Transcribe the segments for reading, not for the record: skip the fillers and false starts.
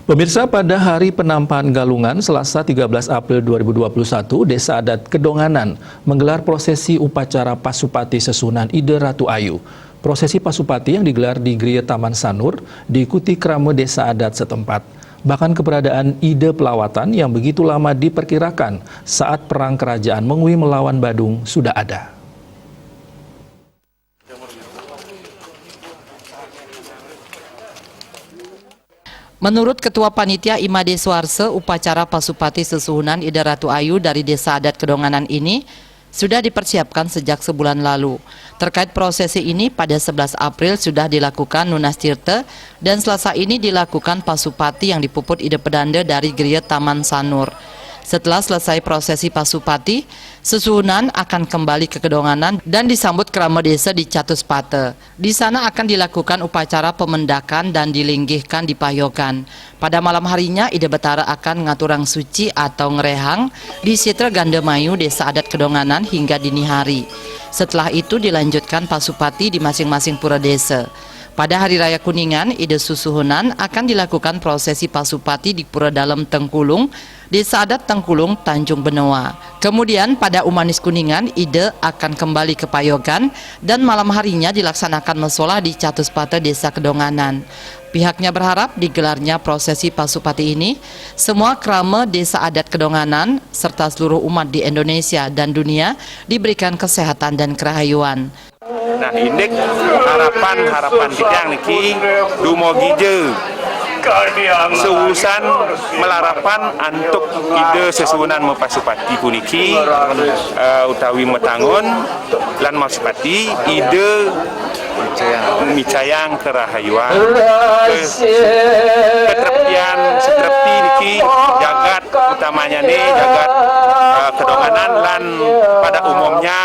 Pemirsa, pada hari penampahan Galungan, Selasa 13 April 2021, Desa Adat Kedonganan menggelar prosesi upacara Pasupati Sesunan Ide Ratu Ayu. Prosesi Pasupati yang digelar di Gria Taman Sanur diikuti krama desa adat setempat. Bahkan keberadaan ide pelawatan yang begitu lama diperkirakan saat perang kerajaan Mengwi melawan Badung sudah ada. Menurut Ketua Panitia Imade Suarse, upacara Pasupati Sesuhunan Ide Ratu Ayu dari Desa Adat Kedonganan ini sudah dipersiapkan sejak sebulan lalu. Terkait prosesi ini, pada 11 April sudah dilakukan Nunas Tirte dan Selasa ini dilakukan Pasupati yang dipuput ide pedanda dari Gria Taman Sanur. Setelah selesai prosesi Pasupati, Sesuhunan akan kembali ke Kedonganan dan disambut krama desa di Catuspate. Di sana akan dilakukan upacara pemendakan dan dilinggihkan di Payokan. Pada malam harinya, Ide Betara akan ngaturang suci atau ngerehang di Sitra Gandemayu Desa Adat Kedonganan hingga dini hari. Setelah itu dilanjutkan Pasupati di masing-masing pura desa. Pada Hari Raya Kuningan, Ide Susuhunan akan dilakukan prosesi Pasupati di Pura Dalam Tengkulung, Desa Adat Tengkulung, Tanjung Benoa. Kemudian pada Umanis Kuningan, Ide akan kembali ke Payogan dan malam harinya dilaksanakan mesola di Catuspate Desa Kedonganan. Pihaknya berharap digelarnya prosesi Pasupati ini, semua krama Desa Adat Kedonganan serta seluruh umat di Indonesia dan dunia diberikan kesehatan dan kerahayuan. Nah, indek harapan kita niki dumogi je seurusan melarapan untuk ide Sesuhunan Pasupati puniki utawi metangun lan Pasupati ide micayang kerahayuan ketepian seperti niki jagat utamanya nih jagat Kedonganan lan pada umumnya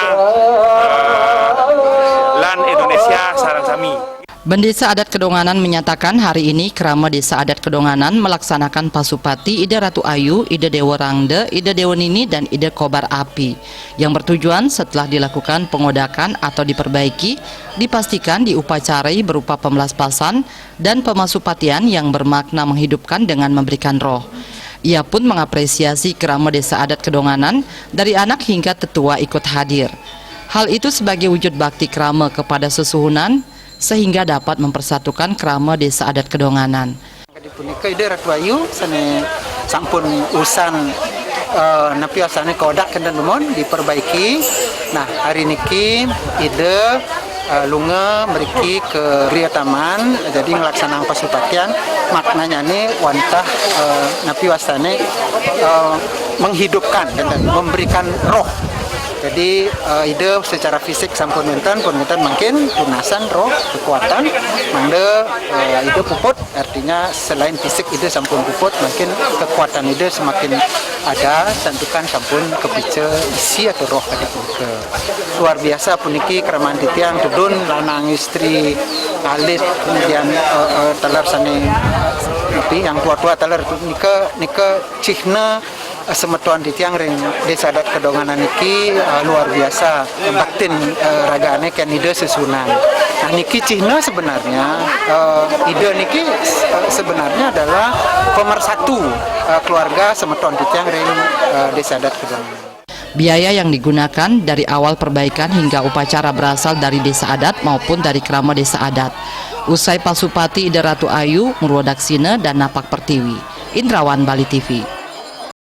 Indonesia sarang sami. Bendesa Adat Kedonganan menyatakan hari ini krama Desa Adat Kedonganan melaksanakan Pasupati Ide Ratu Ayu, Ide Dewa Rangde, Ide Dewa Nini, dan Ide Kobar Api yang bertujuan setelah dilakukan pengodakan atau diperbaiki dipastikan diupacarai berupa pemelaspasan dan pemasupatian yang bermakna menghidupkan dengan memberikan roh. Ia pun mengapresiasi krama Desa Adat Kedonganan dari anak hingga tetua ikut hadir. Hal itu sebagai wujud bakti krama kepada Sesuhunan sehingga dapat mempersatukan krama Desa Adat Kedonganan. Dipunika Ide Ratu Ayu sane sampun usan napi asane kodak kendan lumon diperbaiki. Nah, hari niki Ide lunga meriki ke Gria Taman jadi ngelaksanaan pasupatian maknanya nih wantah napi wasane menghidupkan dan memberikan roh. Jadi ide secara fisik sampun menten makin tunasan roh kekuatan mande ide puput artinya selain fisik ide sampun puput makin kekuatan ide semakin ada santukan sampun kepice isi atau roh tadi ke luar biasa puniki keramaan titiang tudun lanang istri alit kemudian telar sane tapi yang tua-tua telar nika cihna semetuan di tiang ring Desa Adat Kedonganan niki luar biasa baktin ragane kan ide Sesuhunan. Nah niki cihna sebenarnya ide niki sebenarnya adalah pemersatu keluarga semetuan di tiang ring Desa Adat Kedonganan. Biaya yang digunakan dari awal perbaikan hingga upacara berasal dari Desa Adat maupun dari krama Desa Adat. Usai Pasupati Ide Ratu Ayu, Murwadaksina dan Napak Pertiwi. Indrawan, Bali TV.